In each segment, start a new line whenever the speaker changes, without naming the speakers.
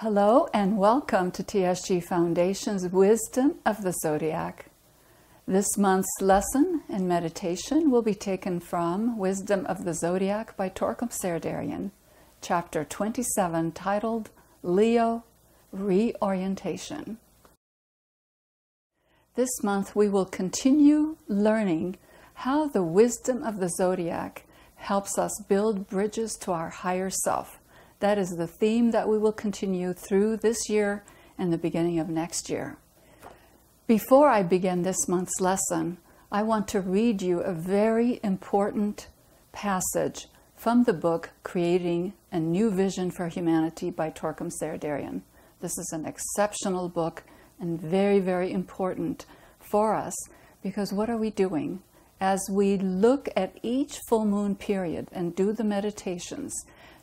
Hello and welcome to TSG Foundation's Wisdom of the Zodiac. This month's lesson and meditation will be taken from Wisdom of the Zodiac by Torkom Saraydarian, Chapter 27, titled Leo, Reorientation. This month we will continue learning how the wisdom of the Zodiac helps us build bridges to our higher self. That is the theme that we will continue through this year and the beginning of next year. Before I begin this month's lesson, I want to read you a very important passage from the book Creating a New Vision for Humanity by Torkom Saraydarian. This is an exceptional book and very, very important for us, because what are we doing? As we look at each full moon period and do the meditations,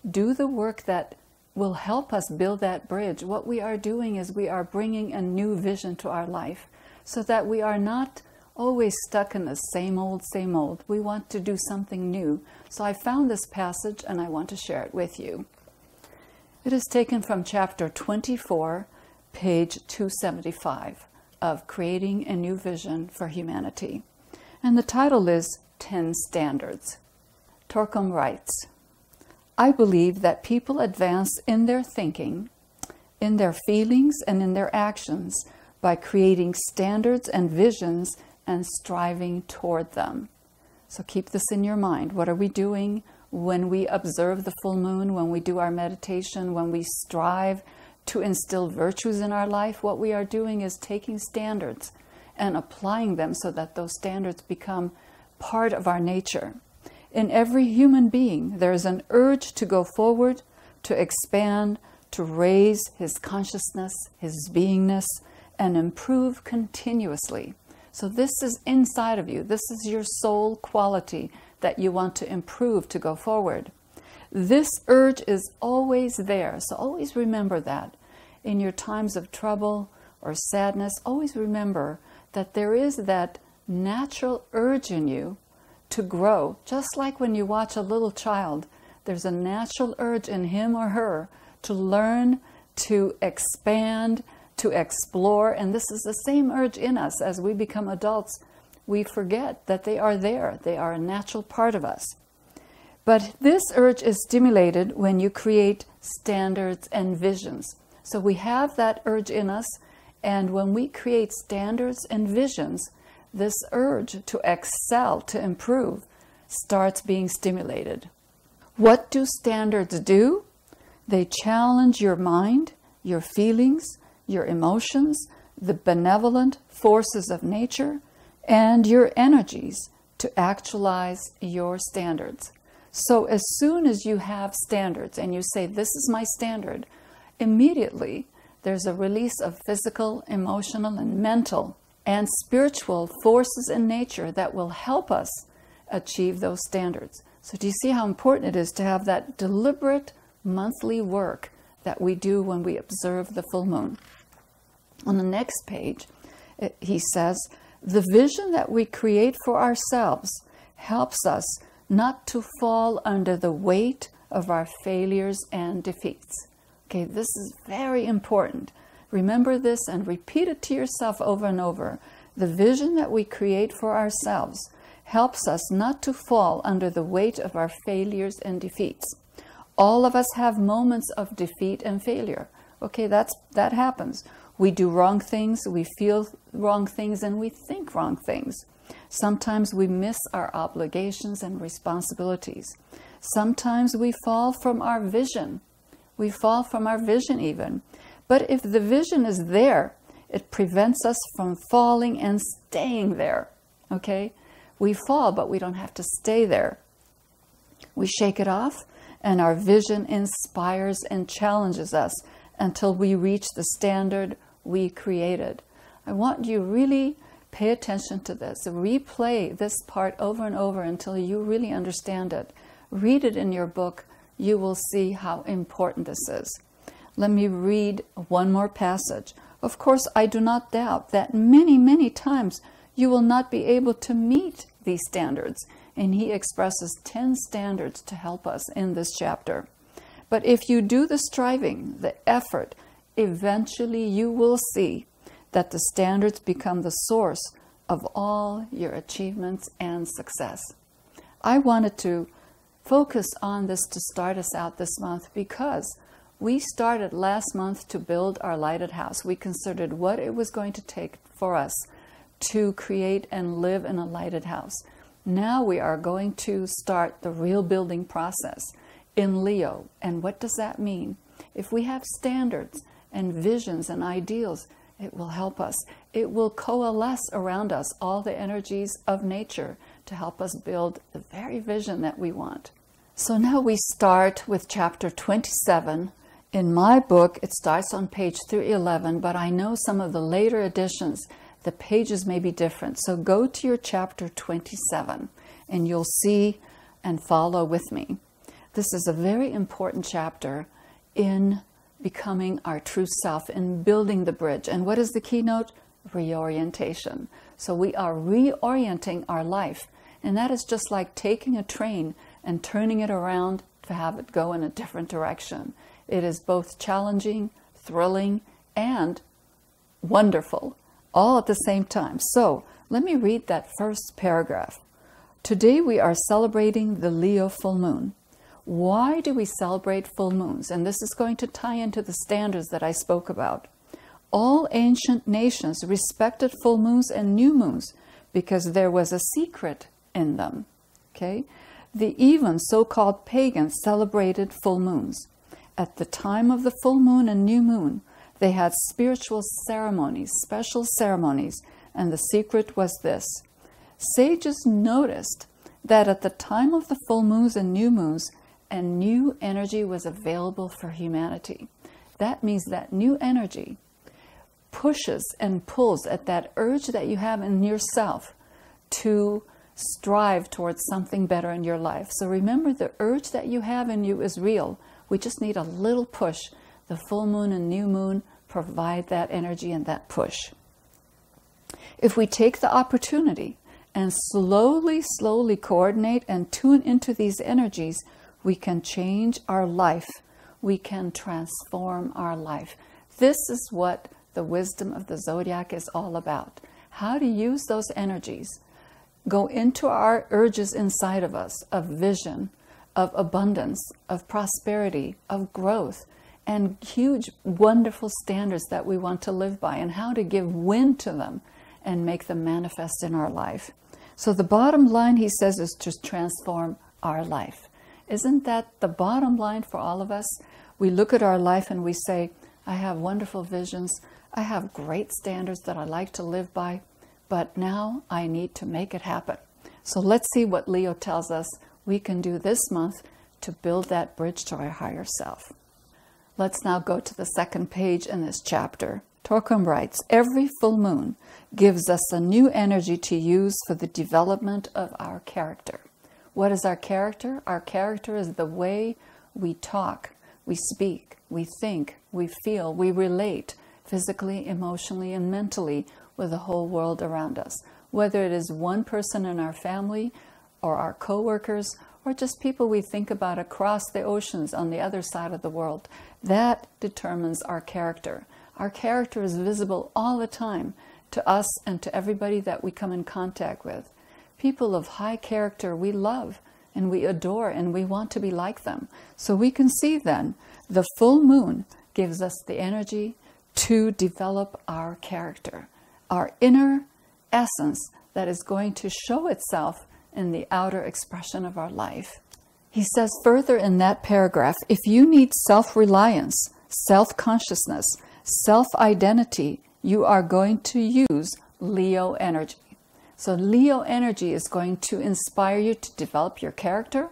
do the work that will help us build that bridge, what we are doing is we are bringing a new vision to our life so that we are not always stuck in the same old, same old. We want to do something new. So I found this passage and I want to share it with you. It is taken from chapter 24, page 275 of Creating a New Vision for Humanity. And the title is 10 Standards. Torkom writes, I believe that people advance in their thinking, in their feelings, and in their actions by creating standards and visions and striving toward them. So keep this in your mind. What are we doing when we observe the full moon, when we do our meditation, when we strive to instill virtues in our life? What we are doing is taking standards and applying them so that those standards become part of our nature. In every human being, there is an urge to go forward, to expand, to raise his consciousness, his beingness, and improve continuously. So this is inside of you. This is your soul quality that you want to improve to go forward. This urge is always there. So always remember that. In your times of trouble or sadness, always remember that there is that natural urge in you to grow. Just like when you watch a little child, there's a natural urge in him or her to learn, to expand, to explore, and this is the same urge in us. As we become adults, we forget that they are there. They are a natural part of us. But this urge is stimulated when you create standards and visions. So we have that urge in us, and when we create standards and visions, this urge to excel, to improve, starts being stimulated. What do standards do? They challenge your mind, your feelings, your emotions, the benevolent forces of nature, and your energies to actualize your standards. So as soon as you have standards and you say, this is my standard, immediately there's a release of physical, emotional, and mental and spiritual forces in nature that will help us achieve those standards. So do you see how important it is to have that deliberate monthly work that we do when we observe the full moon? On the next page, he says, the vision that we create for ourselves helps us not to fall under the weight of our failures and defeats. Okay, this is very important. Remember this and repeat it to yourself over and over. The vision that we create for ourselves helps us not to fall under the weight of our failures and defeats. All of us have moments of defeat and failure. Okay, that happens. We do wrong things, we feel wrong things, and we think wrong things. Sometimes we miss our obligations and responsibilities. Sometimes we fall from our vision. We fall from our vision even. But if the vision is there, it prevents us from falling and staying there, okay? We fall, but we don't have to stay there. We shake it off, and our vision inspires and challenges us until we reach the standard we created. I want you really pay attention to this. Replay this part over and over until you really understand it. Read it in your book. You will see how important this is. Let me read one more passage. Of course, I do not doubt that many, many times you will not be able to meet these standards. And he expresses 10 standards to help us in this chapter. But if you do the striving, the effort, eventually you will see that the standards become the source of all your achievements and success. I wanted to focus on this to start us out this month because we started last month to build our lighted house. We considered what it was going to take for us to create and live in a lighted house. Now we are going to start the real building process in Leo. And what does that mean? If we have standards and visions and ideals, it will help us. It will coalesce around us all the energies of nature to help us build the very vision that we want. So now we start with chapter 27. In my book, it starts on page 311, but I know some of the later editions, the pages may be different. So go to your chapter 27 and you'll see and follow with me. This is a very important chapter in becoming our true self, in building the bridge. And what is the keynote? Reorientation. So we are reorienting our life. And that is just like taking a train and turning it around to have it go in a different direction. It is both challenging, thrilling, and wonderful, all at the same time. So let me read that first paragraph. Today we are celebrating the Leo full moon. Why do we celebrate full moons? And this is going to tie into the standards that I spoke about. All ancient nations respected full moons and new moons because there was a secret in them. Okay? The even so-called pagans celebrated full moons. At the time of the full moon and new moon, they had spiritual ceremonies, special ceremonies, and the secret was this. Sages noticed that at the time of the full moons and new moons, a new energy was available for humanity. That means that new energy pushes and pulls at that urge that you have in yourself to strive towards something better in your life. So remember, the urge that you have in you is real. We just need a little push. The full moon and new moon provide that energy and that push. If we take the opportunity and slowly coordinate and tune into these energies, we can change our life. We can transform our life. This is what the wisdom of the zodiac is all about. How to use those energies. Go into our urges inside of us of vision, of abundance, of prosperity, of growth, and huge, wonderful standards that we want to live by, and how to give wind to them and make them manifest in our life. So the bottom line, he says, is to transform our life. Isn't that the bottom line for all of us? We look at our life and we say, I have wonderful visions. I have great standards that I like to live by, but now I need to make it happen. So let's see what Leo tells us we can do this month to build that bridge to our higher self. Let's now go to the second page in this chapter. Torkom writes, every full moon gives us a new energy to use for the development of our character. What is our character? Our character is the way we talk, we speak, we think, we feel, we relate physically, emotionally, and mentally with the whole world around us. Whether it is one person in our family or our co-workers or just people we think about across the oceans on the other side of the world, that determines our character. Our character is visible all the time to us and to everybody that we come in contact with. People of high character we love and we adore and we want to be like them. So we can see then the full moon gives us the energy to develop our character, our inner essence that is going to show itself in the outer expression of our life. He says further in that paragraph, if you need self-reliance, self-consciousness, self-identity, you are going to use Leo energy. So Leo energy is going to inspire you to develop your character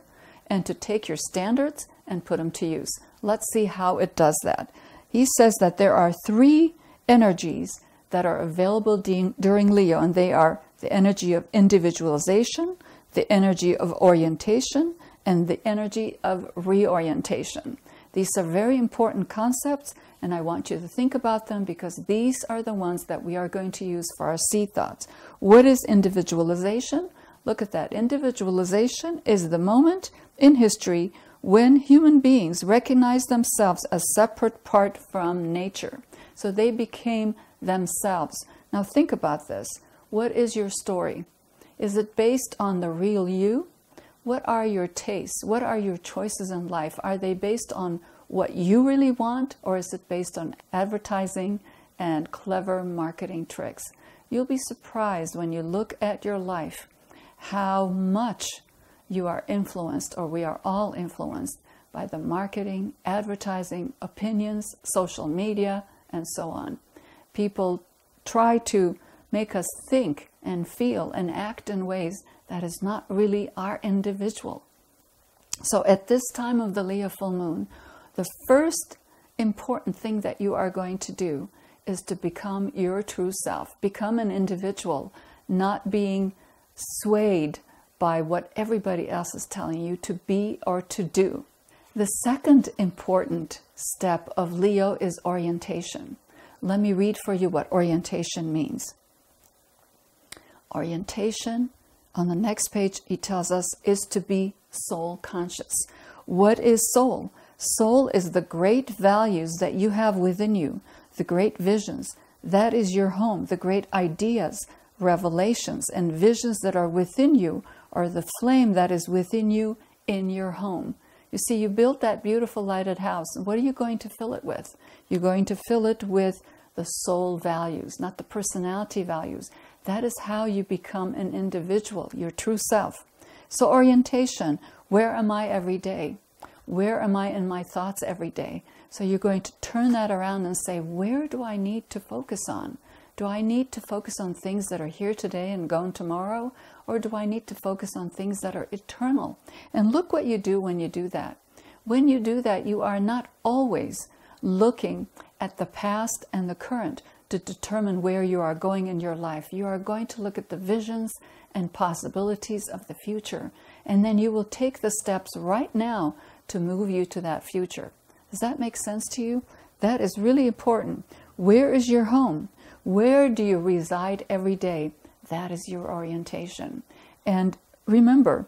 and to take your standards and put them to use. Let's see how it does that. He says that there are three energies that are available during Leo, and they are the energy of individualization, the energy of orientation, and the energy of reorientation. These are very important concepts, and I want you to think about them because these are the ones that we are going to use for our seed thoughts. What is individualization? Look at that. Individualization is the moment in history when human beings recognize themselves as separate part from nature. So they became themselves. Now think about this. What is your story? Is it based on the real you? What are your tastes? What are your choices in life? Are they based on what you really want, or is it based on advertising and clever marketing tricks? You'll be surprised when you look at your life how much you are influenced, or we are all influenced, by the marketing, advertising, opinions, social media, and so on. People try to make us think and feel and act in ways that is not really our individual. So at this time of the Leo full moon, the first important thing that you are going to do is to become your true self, become an individual, not being swayed by what everybody else is telling you to be or to do. The second important step of Leo is orientation. Let me read for you what orientation means. Orientation, on the next page, he tells us, is to be soul conscious. What is soul? Soul is the great values that you have within you, the great visions. That is your home. The great ideas, revelations, and visions that are within you are the flame that is within you in your home. You see, you built that beautiful lighted house. And what are you going to fill it with? You're going to fill it with the soul values, not the personality values. That is how you become an individual, your true self. So orientation, where am I every day? Where am I in my thoughts every day? So you're going to turn that around and say, where do I need to focus on? Do I need to focus on things that are here today and gone tomorrow? Or do I need to focus on things that are eternal? And look what you do when you do that. When you do that, you are not always looking at the past and the current to determine where you are going in your life. You are going to look at the visions and possibilities of the future. And then you will take the steps right now to move you to that future. Does that make sense to you? That is really important. Where is your home? Where do you reside every day? That is your orientation. And remember,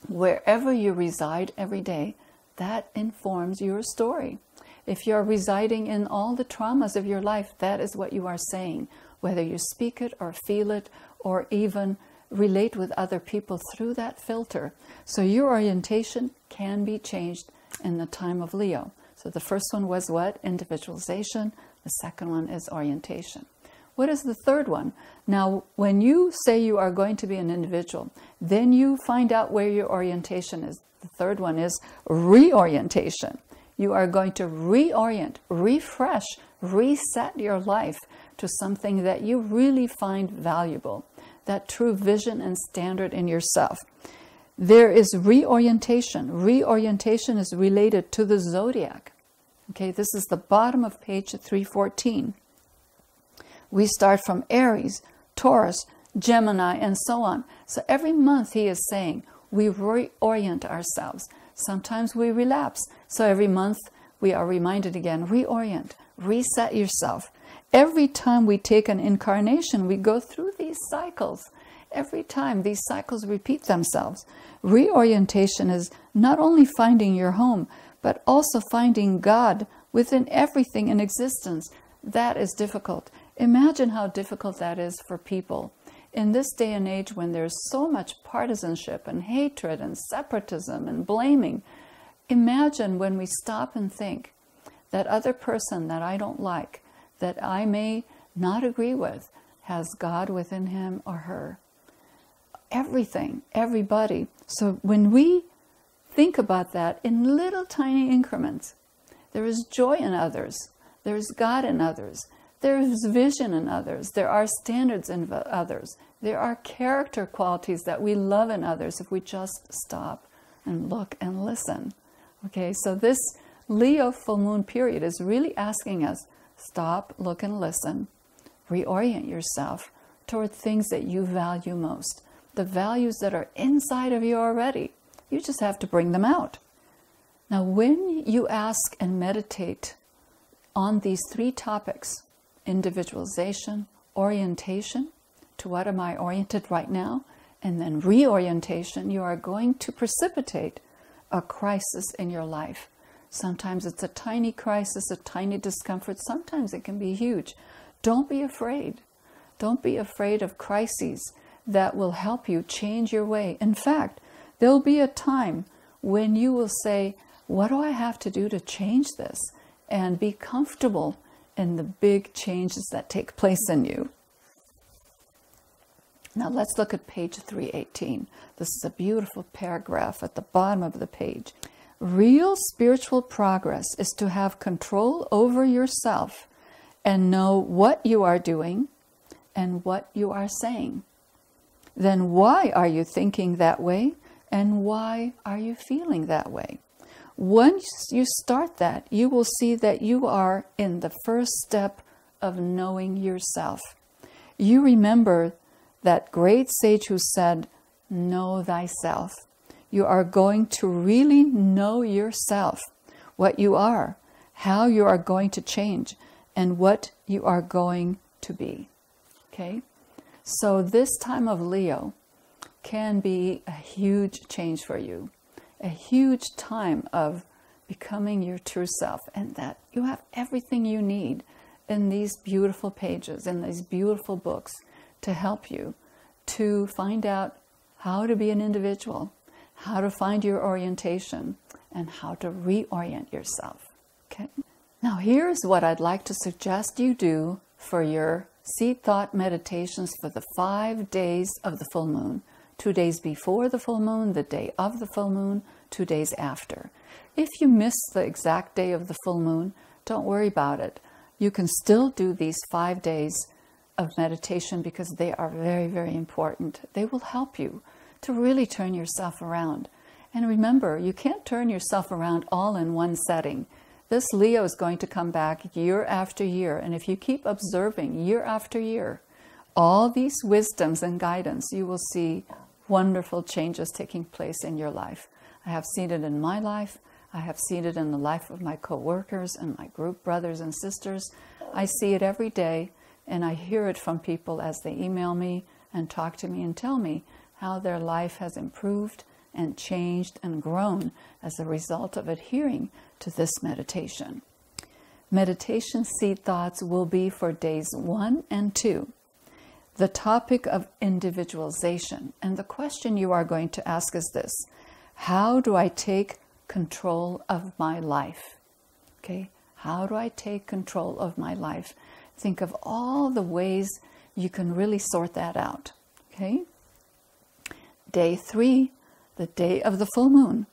wherever you reside every day, that informs your story. If you're residing in all the traumas of your life, that is what you are saying, whether you speak it or feel it or even relate with other people through that filter. So your orientation can be changed in the time of Leo. So the first one was what? Individualization. The second one is orientation. What is the third one? Now, when you say you are going to be an individual, then you find out where your orientation is. The third one is reorientation. You are going to reorient, refresh, reset your life to something that you really find valuable, that true vision and standard in yourself. There is reorientation. Reorientation is related to the zodiac. Okay, this is the bottom of page 314. We start from Aries, Taurus, Gemini, and so on. So every month he is saying we reorient ourselves. Sometimes we relapse. So every month we are reminded again, reorient, reset yourself. Every time we take an incarnation, we go through these cycles. Every time these cycles repeat themselves. Reorientation is not only finding your home, but also finding God within everything in existence. That is difficult. Imagine how difficult that is for people. In this day and age when there's so much partisanship and hatred and separatism and blaming, imagine when we stop and think, that other person that I don't like, that I may not agree with, has God within him or her. Everything, everybody. So when we think about that in little tiny increments, there is joy in others, there is God in others, there is vision in others, there are standards in others, there are character qualities that we love in others if we just stop and look and listen. Okay, so this Leo full moon period is really asking us, stop, look and listen, reorient yourself toward things that you value most, the values that are inside of you already. You just have to bring them out. Now, when you ask and meditate on these three topics, individualization, orientation, to what am I oriented right now, and then reorientation, you are going to precipitate a crisis in your life. Sometimes it's a tiny crisis, a tiny discomfort. Sometimes it can be huge. Don't be afraid. Don't be afraid of crises that will help you change your way. In fact, there'll be a time when you will say, what do I have to do to change this? And be comfortable in the big changes that take place in you. Now let's look at page 318. This is a beautiful paragraph at the bottom of the page. Real spiritual progress is to have control over yourself and know what you are doing and what you are saying. Then why are you thinking that way? And why are you feeling that way? Once you start that, you will see that you are in the first step of knowing yourself. You remember that great sage who said, know thyself. You are going to really know yourself, what you are, how you are going to change, and what you are going to be. Okay? So this time of Leo can be a huge change for you, a huge time of becoming your true self, and that you have everything you need in these beautiful pages, in these beautiful books, to help you to find out how to be an individual, how to find your orientation, and how to reorient yourself. Okay? Now here's what I'd like to suggest you do for your seed thought meditations for the 5 days of the full moon. 2 days before the full moon, the day of the full moon, 2 days after. If you miss the exact day of the full moon, don't worry about it. You can still do these 5 days of meditation because they are very, very important. They will help you to really turn yourself around. And remember, you can't turn yourself around all in one setting. This Leo is going to come back year after year. And if you keep observing year after year, all these wisdoms and guidance, you will see wonderful changes taking place in your life. I have seen it in my life. I have seen it in the life of my co-workers and my group brothers and sisters. I see it every day, and I hear it from people as they email me and talk to me and tell me how their life has improved and changed and grown as a result of adhering to this meditation. Meditation seed thoughts will be for days 1 and 2. The topic of individualization. And the question you are going to ask is this: how do I take control of my life? Okay, how do I take control of my life? Think of all the ways you can really sort that out. Okay. Day 3, the day of the full moon.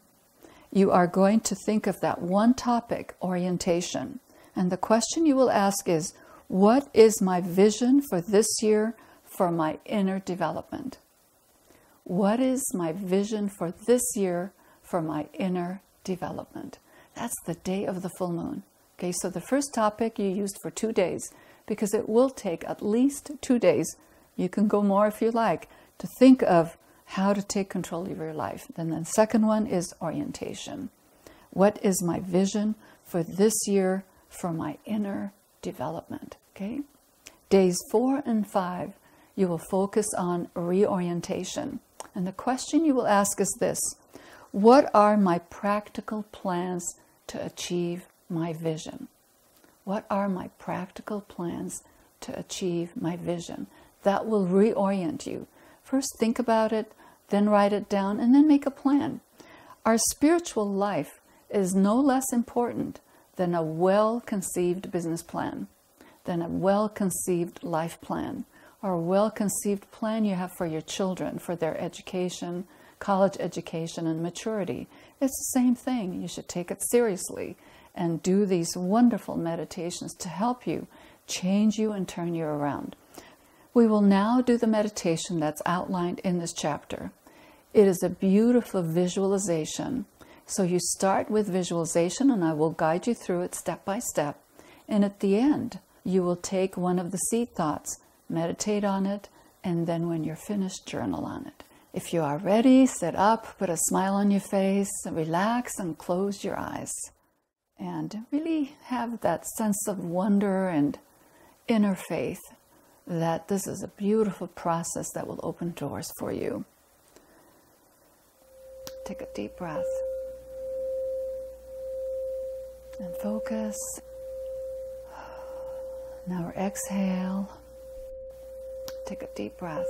You are going to think of that one topic, orientation. And the question you will ask is, what is my vision for this year for my inner development? What is my vision for this year for my inner development? That's the day of the full moon. Okay, so the first topic you used for 2 days, because it will take at least 2 days. You can go more if you like, to think of how to take control of your life. Then the second one is orientation. What is my vision for this year for my inner development? Okay. Days 4 and 5, you will focus on reorientation. And the question you will ask is this: what are my practical plans to achieve my vision? What are my practical plans to achieve my vision? That will reorient you. First think about it, then write it down, and then make a plan. Our spiritual life is no less important than a well-conceived business plan, than a well-conceived life plan, or a well-conceived plan you have for your children, for their education, college education, and maturity. It's the same thing. You should take it seriously and do these wonderful meditations to help you, change you, and turn you around. We will now do the meditation that's outlined in this chapter. It is a beautiful visualization. So you start with visualization, and I will guide you through it step by step. And at the end, you will take one of the seed thoughts, meditate on it, and then when you're finished, journal on it. If you are ready, sit up, put a smile on your face, relax, and close your eyes. And really have that sense of wonder and inner faith that this is a beautiful process that will open doors for you. Take a deep breath. And focus. Now we're exhale. Take a deep breath.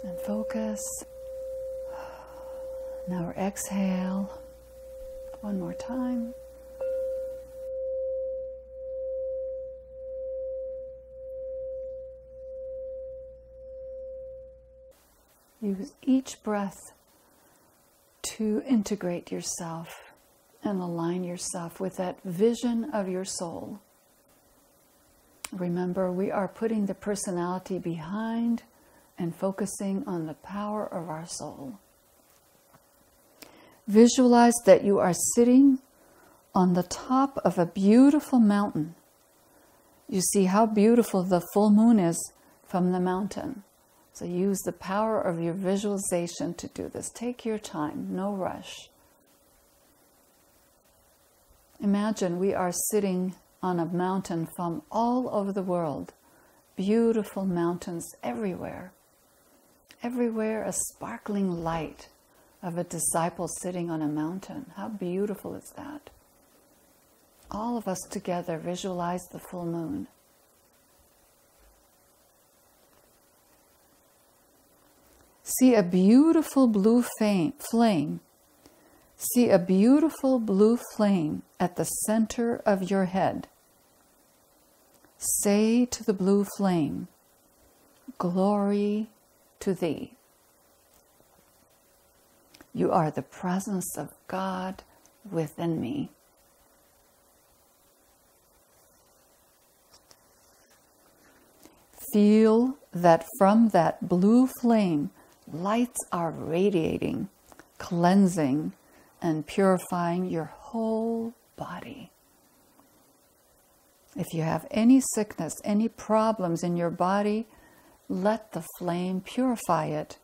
And focus. Now we're exhale. One more time. Use each breath to integrate yourself and align yourself with that vision of your soul. Remember, we are putting the personality behind and focusing on the power of our soul. Visualize that you are sitting on the top of a beautiful mountain. You see how beautiful the full moon is from the mountain. So use the power of your visualization to do this. Take your time, no rush. Imagine we are sitting on a mountain from all over the world. Beautiful mountains everywhere. Everywhere a sparkling light of a disciple sitting on a mountain. How beautiful is that? All of us together visualize the full moon. See a beautiful blue flame. See a beautiful blue flame at the center of your head. Say to the blue flame, "Glory to thee. You are the presence of God within me." Feel that from that blue flame, lights are radiating, cleansing, and purifying your whole body. If you have any sickness, any problems in your body, let the flame purify it,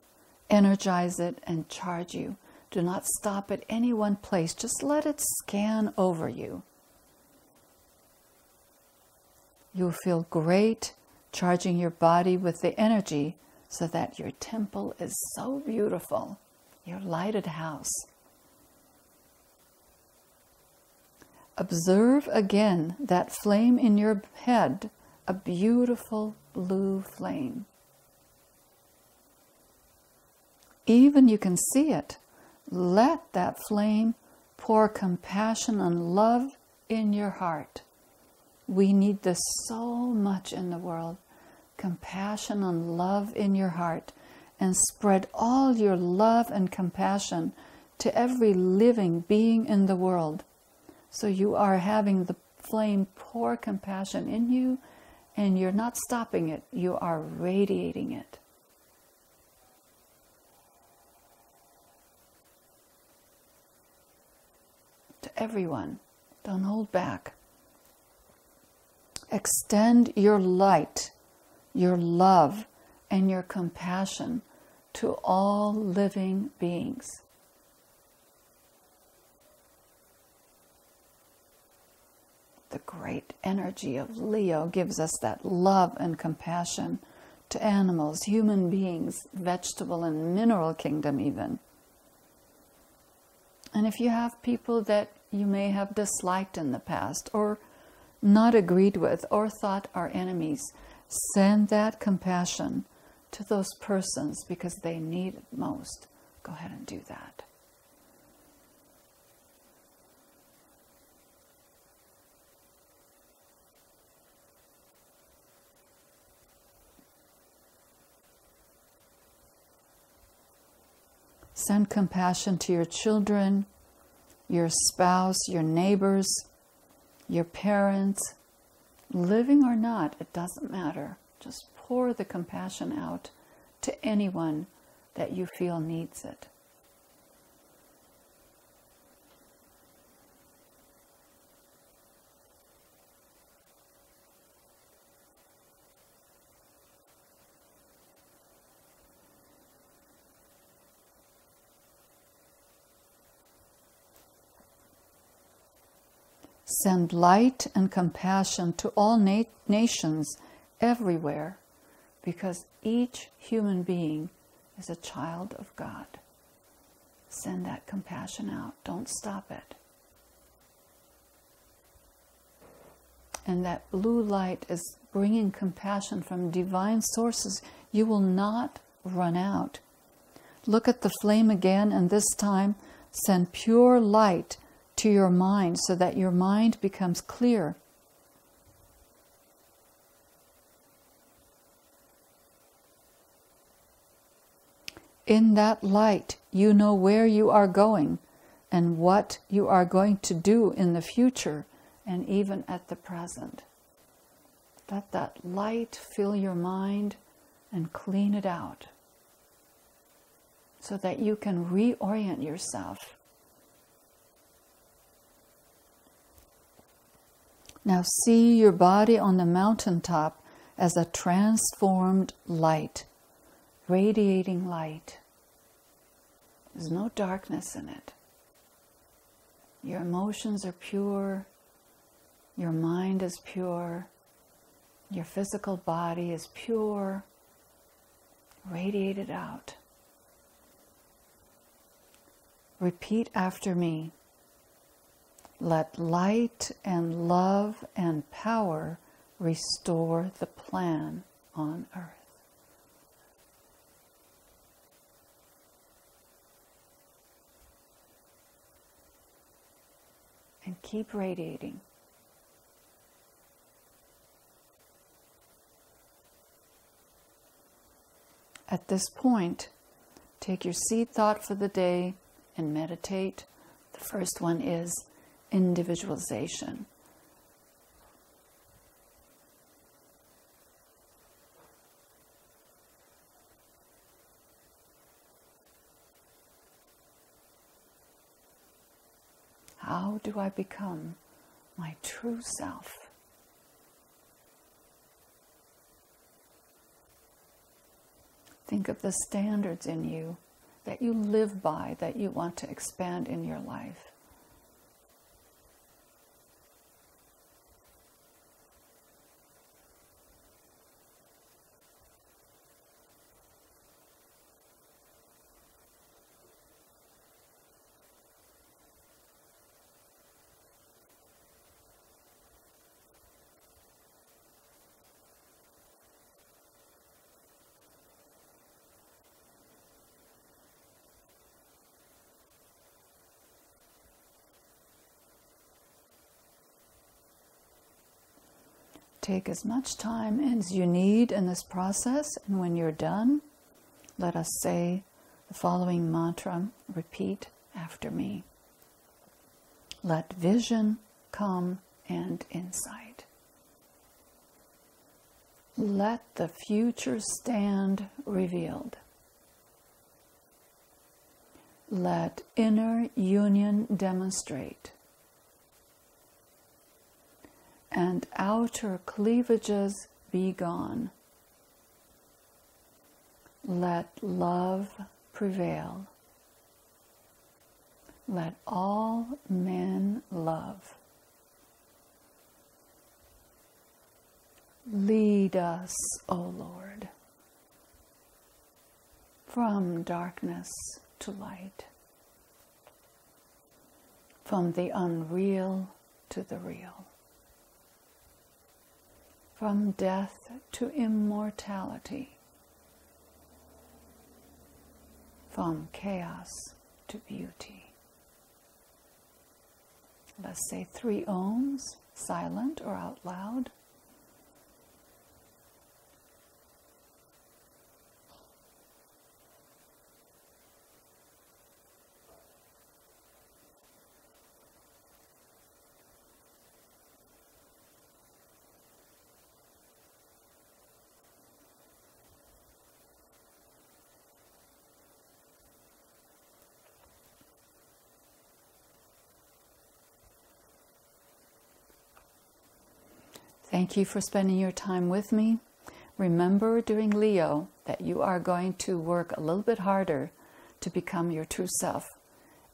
energize it, and charge you. Do not stop at any one place. Just let it scan over you. You'll feel great charging your body with the energy so that your temple is so beautiful, your lighted house. Observe again that flame in your head, a beautiful blue flame. Even you can see it. Let that flame pour compassion and love in your heart. We need this so much in the world. Compassion and love in your heart. And spread all your love and compassion to every living being in the world. So you are having the flame pour compassion in you, and you're not stopping it. You are radiating it. To everyone. Don't hold back. Extend your light, your love, and your compassion to all living beings. The great energy of Leo gives us that love and compassion to animals, human beings, vegetable and mineral kingdom even. And if you have people that you may have disliked in the past or not agreed with or thought are enemies, send that compassion to those persons because they need it most. Go ahead and do that. Send compassion to your children, your spouse, your neighbors, your parents, living or not, it doesn't matter. Just pour the compassion out to anyone that you feel needs it. Send light and compassion to all nations everywhere, because each human being is a child of God. Send that compassion out. Don't stop it. And that blue light is bringing compassion from divine sources. You will not run out. Look at the flame again, and this time send pure light to your mind so that your mind becomes clear. In that light, you know where you are going and what you are going to do in the future and even at the present. Let that light fill your mind and clean it out so that you can reorient yourself. Now see your body on the mountaintop as a transformed light, radiating light. There's no darkness in it. Your emotions are pure. Your mind is pure. Your physical body is pure. Radiate it out. Repeat after me. Let light and love and power restore the plan on earth. And keep radiating. At this point, take your seed thought for the day and meditate. The first one is individualization. How do I become my true self? Think of the standards in you that you live by, that you want to expand in your life. Take as much time as you need in this process, and when you're done, let us say the following mantra. Repeat after me. Let vision come and insight. Let the future stand revealed. Let inner union demonstrate, and outer cleavages be gone. Let love prevail. Let all men love. Lead us, O Lord, from darkness to light, from the unreal to the real, from death to immortality, from chaos to beauty. Let's say 3 ohms, silent or out loud. Thank you for spending your time with me. Remember during Leo that you are going to work a little bit harder to become your true self.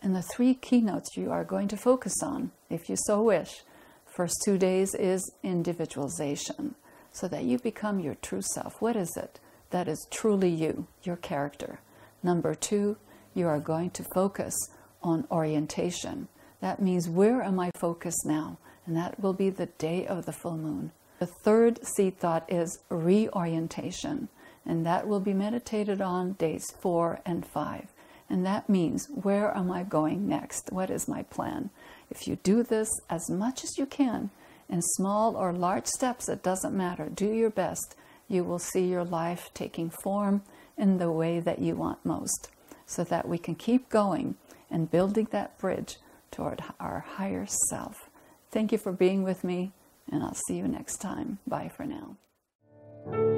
And the 3 keynotes you are going to focus on, if you so wish. First 2 days is individualization, so that you become your true self. What is it that is truly you, your character? Number 2, you are going to focus on orientation. That means, where am I focused now? And that will be the day of the full moon. The third seed thought is reorientation, and that will be meditated on days 4 and 5. And that means, where am I going next? What is my plan? If you do this as much as you can, in small or large steps, it doesn't matter. Do your best. You will see your life taking form in the way that you want most, so that we can keep going and building that bridge toward our higher self. Thank you for being with me, and I'll see you next time. Bye for now.